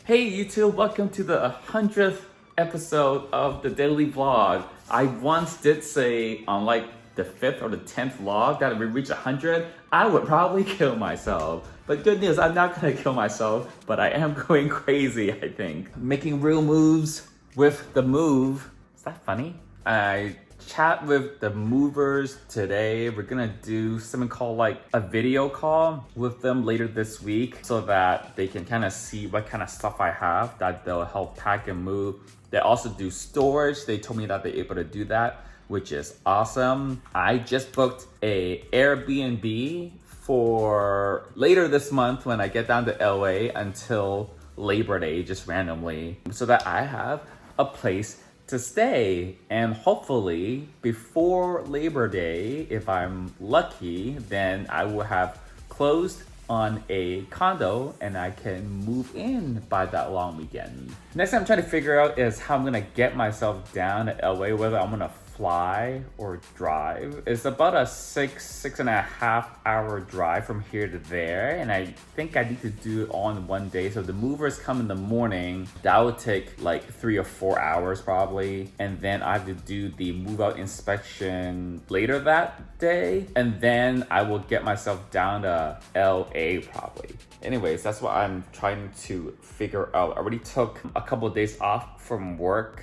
Hey YouTube, welcome to the 100th episode of the daily vlog. I once did say on like the 5th or the 10th vlog that if we reach 100, I would probably kill myself. But good news, I'm not gonna kill myself, but I am going crazy, I think. Making real moves with the move. Is that funny? I chat with the movers today. We're gonna do something called like a video call with them later this week so that they can kind of see what kind of stuff I have that they'll help pack and move. They also do storage. They told me that they're able to do that, which is awesome. I just booked a Airbnb for later this month when I get down to LA until Labor Day, just randomly, so that I have a place to stay. And hopefully before Labor Day, if I'm lucky, then I will have closed on a condo and I can move in by that long weekend. Next thing I'm trying to figure out is how I'm gonna get myself down to LA, whether I'm gonna fly or drive. It's about a six and a half hour drive from here to there, and I think I need to do it all in one day. So the movers come in the morning, that would take like 3 or 4 hours probably, and then I have to do the move out inspection later that day, and then I will get myself down to LA probably. Anyways, that's what I'm trying to figure out. I already took a couple of days off from work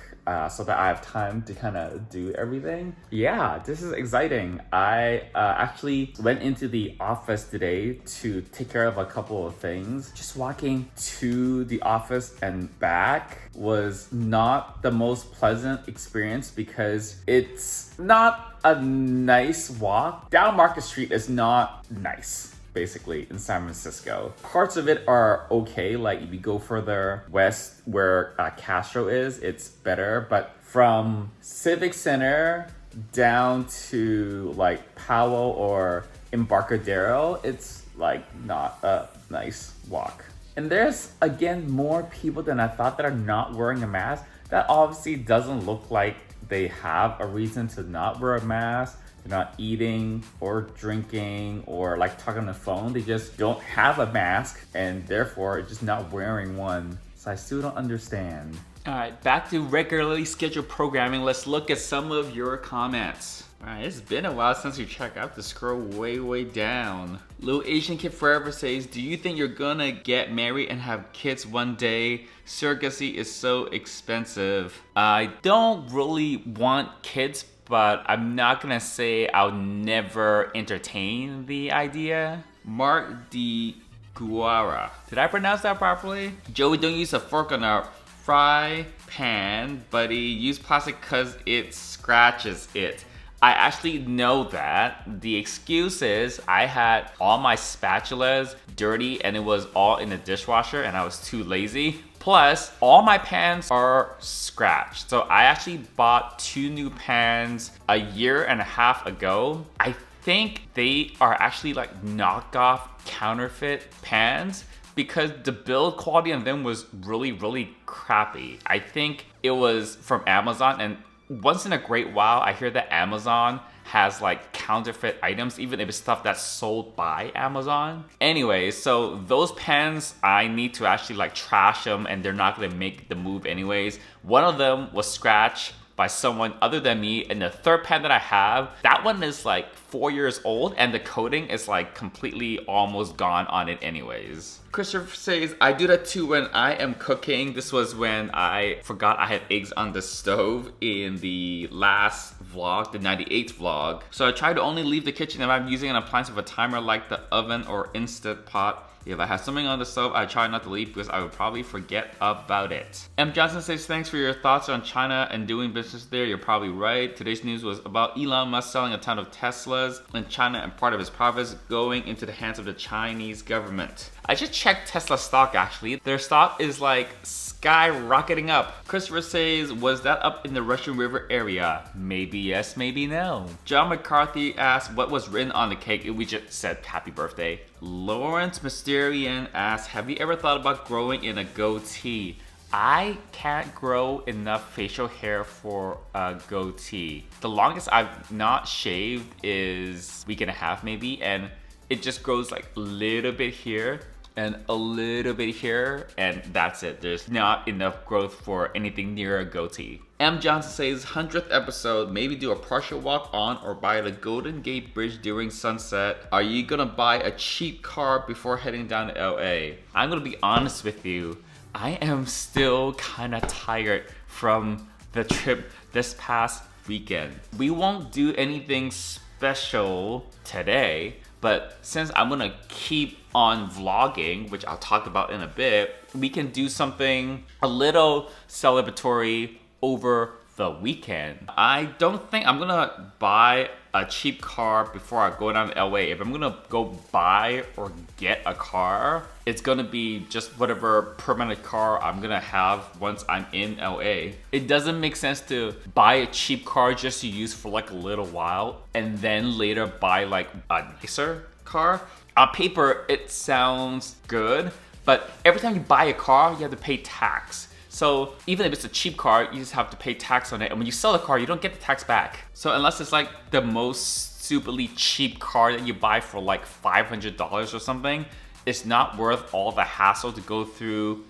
so that I have time to kind of do everything. Yeah, this is exciting. I actually went into the office today to take care of a couple of things. Just walking to the office and back was not the most pleasant experience because it's not a nice walk. Down Market Street is not nice. Basically in San Francisco. Parts of it are okay, like if you go further west where Castro is, it's better, but from Civic Center down to like Powell or Embarcadero, it's like not a nice walk. And there's again more people than I thought that are not wearing a mask. That obviously doesn't look like they have a reason to not wear a mask. They're not eating or drinking or like talking on the phone. They just don't have a mask and therefore just not wearing one. So I still don't understand. All right, back to regularly scheduled programming. Let's look at some of your comments. All right, it's been a while since we checked. I have to scroll way down. Little Asian Kid Forever says, do you think you're gonna get married and have kids one day? Surrogacy is so expensive. I don't really want kids, but I'm not gonna say I'll never entertain the idea. Mark D. Guara. Did I pronounce that properly? Joey, don't use a fork on a fry pan, buddy. Use plastic cause it scratches it. I actually know that. The excuse is I had all my spatulas dirty and it was all in the dishwasher and I was too lazy. Plus, all my pans are scratched. So I actually bought 2 new pans a year and a half ago. I think they are actually like knockoff counterfeit pans because the build quality on them was really crappy. I think it was from Amazon, and once in a great while, I hear that Amazon has like counterfeit items, even if it's stuff that's sold by Amazon. Anyway, so those pans, I need to actually like trash them and they're not gonna make the move anyways. One of them was scratched by someone other than me, and the third pan that I have, that one is like 4 years old and the coating is like completely almost gone on it anyways. Christopher says, I do that too when I am cooking. This was when I forgot I had eggs on the stove in the last vlog, the 98th vlog. So I try to only leave the kitchen if I'm using an appliance with a timer like the oven or Instant Pot. If I have something on the stove, I try not to leave because I would probably forget about it. M. Johnson says, thanks for your thoughts on China and doing business there. You're probably right. Today's news was about Elon Musk selling a ton of Teslas in China and part of his profits going into the hands of the Chinese government. I just checked Tesla stock actually. Their stock is like skyrocketing up. Christopher says, was that up in the Russian River area? Maybe yes, maybe no. John McCarthy asks, what was written on the cake? We just said happy birthday. Lawrence Mysterian asks, have you ever thought about growing in a goatee? I can't grow enough facial hair for a goatee. The longest I've not shaved is a week and a half maybe, and it just grows like a little bit here. and a little bit here, and that's it. There's not enough growth for anything near a goatee. M. Johnson says, 100th episode, maybe do a partial walk on or by the Golden Gate Bridge during sunset. Are you gonna buy a cheap car before heading down to LA? I'm gonna be honest with you, I am still kinda tired from the trip this past weekend. We won't do anything special today, but since I'm gonna keep on vlogging, which I'll talk about in a bit, we can do something a little celebratory over the weekend. I don't think I'm gonna buy a cheap car before I go down to LA. If I'm gonna go buy or get a car, it's gonna be just whatever permanent car I'm gonna have once I'm in LA. It doesn't make sense to buy a cheap car just to use for like a little while and then later buy like a nicer car. On paper, it sounds good, but every time you buy a car, you have to pay tax. So even if it's a cheap car, you just have to pay tax on it. And when you sell the car, you don't get the tax back. So unless it's like the most stupidly cheap car that you buy for like $500 or something, it's not worth all the hassle to go through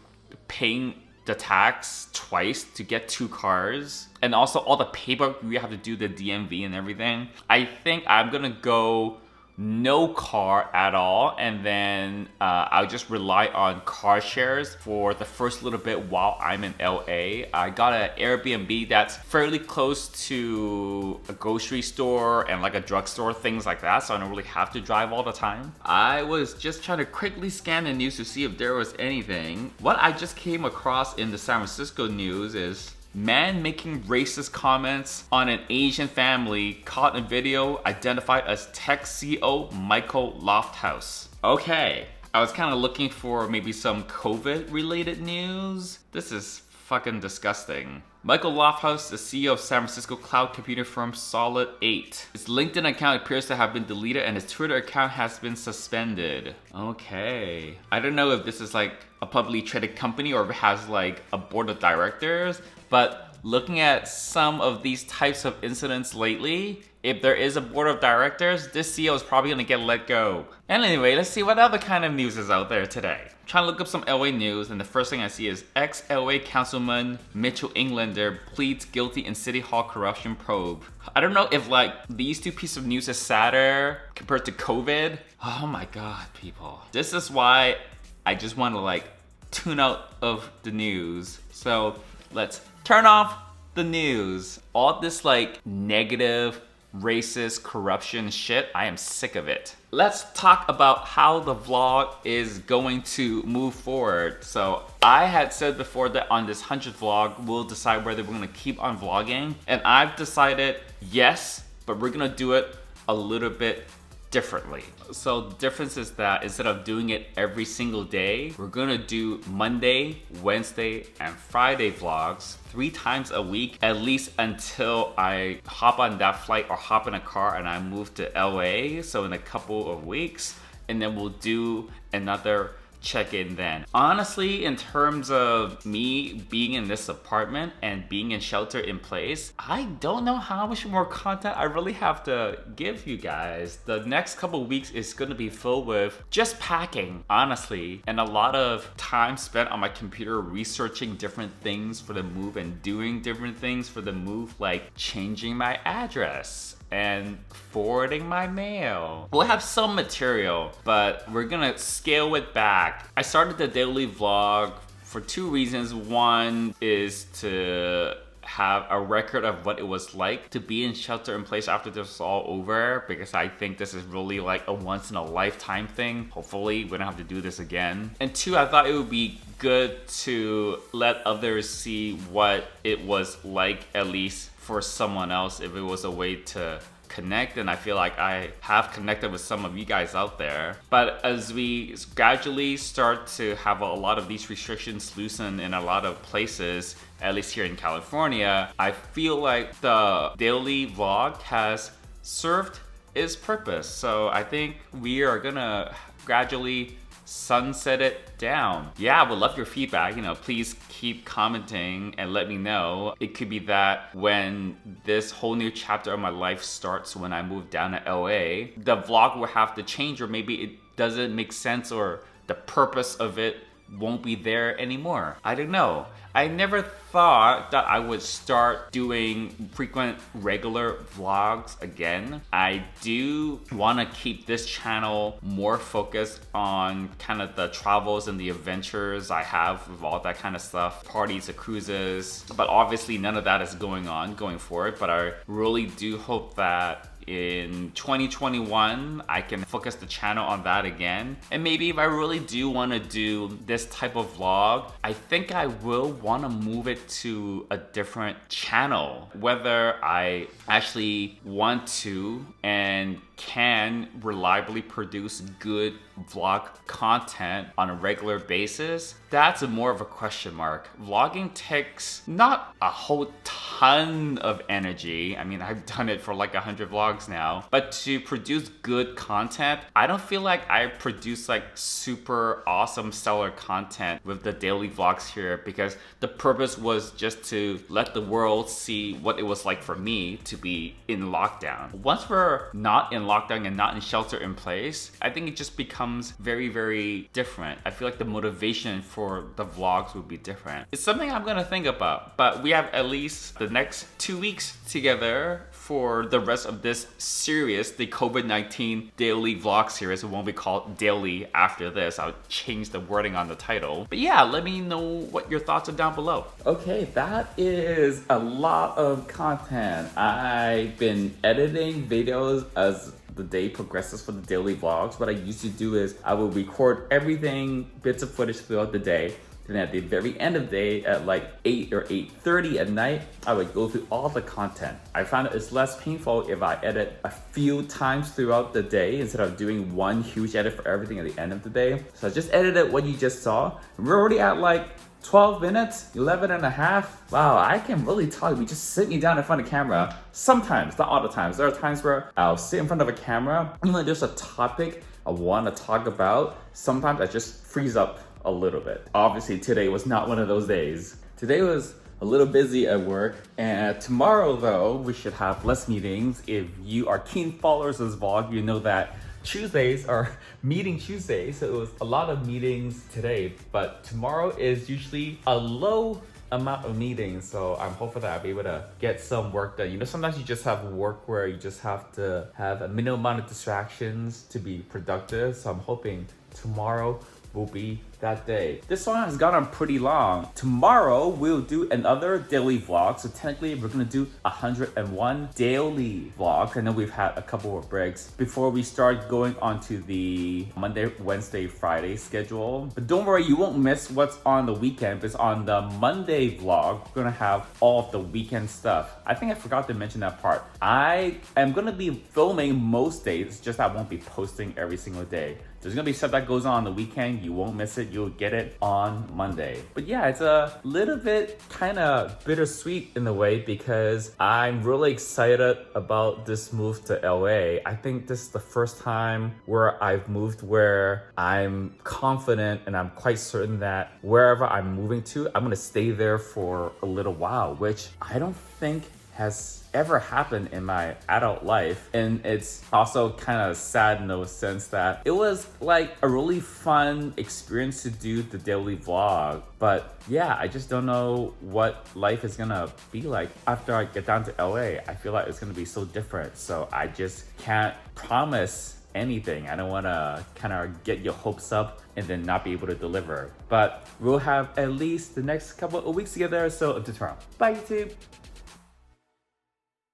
paying the tax twice to get two cars. And also all the paperwork you have to do, the DMV and everything. I think I'm gonna go no car at all, and then I'll just rely on car shares for the first little bit while I'm in LA. I got an Airbnb that's fairly close to a grocery store and like a drugstore, things like that, so I don't really have to drive all the time. I was just trying to quickly scan the news to see if there was anything. What I just came across in the San Francisco news is man making racist comments on an Asian family caught in video identified as tech CEO Michael Lofthouse. Okay, I was kind of looking for maybe some COVID related news. This is fucking disgusting. Michael Lofthouse, the CEO of San Francisco cloud computing firm Solid 8. His LinkedIn account appears to have been deleted and his Twitter account has been suspended. Okay. I don't know if this is like a publicly traded company or if it has like a board of directors, but looking at some of these types of incidents lately, if there is a board of directors, this CEO is probably gonna get let go. And anyway, let's see what other kind of news is out there today. I'm trying to look up some LA news, and the first thing I see is ex-LA councilman Mitchell Englander pleads guilty in City Hall corruption probe. I don't know if like these two pieces of news is sadder compared to COVID. Oh my god, people. This is why I just want to like tune out of the news. So let's turn off the news. All this like negative, racist, corruption shit, I am sick of it. Let's talk about how the vlog is going to move forward. So I had said before that on this 100th vlog, we'll decide whether we're gonna keep on vlogging. And I've decided yes, but we're gonna do it a little bit differently. So the difference is that instead of doing it every single day, we're gonna do Monday, Wednesday, and Friday vlogs 3 times a week, at least until I hop on that flight or hop in a car and I move to LA. So in a couple of weeks, and then we'll do another check-in then. Honestly, in terms of me being in this apartment and being in shelter in place, I don't know how much more content I really have to give you guys. The next couple of weeks is going to be filled with just packing, honestly, and a lot of time spent on my computer researching different things for the move and doing different things for the move, like changing my address and forwarding my mail. We'll have some material, but we're gonna scale it back. I started the daily vlog for 2 reasons. One is to have a record of what it was like to be in shelter in place after this is all over, because I think this is really like a once in a lifetime thing. Hopefully we don't have to do this again. And 2, I thought it would be good to let others see what it was like, at least for someone else, if it was a way to connect. And I feel like I have connected with some of you guys out there. But as we gradually start to have a lot of these restrictions loosen in a lot of places, at least here in California, I feel like the daily vlog has served its purpose. So I think we are gonna gradually sunset it down. Yeah, I would love your feedback. You know, please keep commenting and let me know. It could be that when this whole new chapter of my life starts, when I move down to LA, the vlog will have to change, or maybe it doesn't make sense or the purpose of it won't be there anymore. I don't know. I never thought that I would start doing frequent regular vlogs again. I do want to keep this channel more focused on kind of the travels and the adventures I have with all that kind of stuff, parties and cruises. But obviously none of that is going forward. But I really do hope that in 2021, I can focus the channel on that again. And maybe if I really do want to do this type of vlog, I think I will want to move it to a different channel. Whether I actually want to and can reliably produce good vlog content on a regular basis, that's more of a question mark. Vlogging takes not a whole ton of energy. I mean, I've done it for like 100 vlogs now, but to produce good content, I don't feel like I produce like super awesome stellar content with the daily vlogs here, because the purpose was just to let the world see what it was like for me to be in lockdown. Once we're not in lockdown and not in shelter in place, I think it just becomes very, very different. I feel like the motivation for the vlogs would be different. It's something I'm gonna think about, but we have at least the next 2 weeks together for the rest of this series, the COVID-19 daily vlog series. It won't be called daily after this. I'll change the wording on the title. But yeah, let me know what your thoughts are down below. Okay, that is a lot of content. I've been editing videos as the day progresses for the daily vlogs. What I used to do is I will record everything, bits of footage throughout the day. Then at the very end of the day at like 8 or 8:30 at night, I would go through all the content. I found it's less painful if I edit a few times throughout the day instead of doing one huge edit for everything at the end of the day. So I just edited what you just saw. We're already at like 12 minutes, 11 and a half. Wow, I can really talk. You just sit me down in front of camera. Sometimes, not all the times. There are times where I'll sit in front of a camera and like there's a topic I want to talk about. Sometimes I just freeze up a little bit. Obviously, today was not one of those days. Today was a little busy at work, and tomorrow though, we should have less meetings. If you are keen followers of this vlog, you know that Tuesdays are meeting Tuesdays, so it was a lot of meetings today, but tomorrow is usually a low amount of meetings, so I'm hopeful that I'll be able to get some work done. You know, sometimes you just have work where you just have to have a minimum amount of distractions to be productive, so I'm hoping tomorrow will be that day. This one has gone on pretty long. Tomorrow we'll do another daily vlog. So technically we're gonna do 101 daily vlogs. I know we've had a couple of breaks before we start going on to the Monday, Wednesday, Friday schedule. But don't worry, you won't miss what's on the weekend, because on the Monday vlog, we're gonna have all of the weekend stuff. I think I forgot to mention that part. I am gonna be filming most days, just I won't be posting every single day. There's gonna be stuff that goes on the weekend. You won't miss it. You'll get it on Monday. But yeah, it's a little bit kind of bittersweet in a way, because I'm really excited about this move to LA. I think this is the first time where I've moved where I'm confident and I'm quite certain that wherever I'm moving to, I'm gonna stay there for a little while, which I don't think has ever happened in my adult life. And it's also kind of sad in the sense that it was like a really fun experience to do the daily vlog. But yeah, I just don't know what life is gonna be like after I get down to LA. I feel like it's gonna be so different. So I just can't promise anything. I don't wanna kind of get your hopes up and then not be able to deliver. But we'll have at least the next couple of weeks together. So until tomorrow, bye YouTube.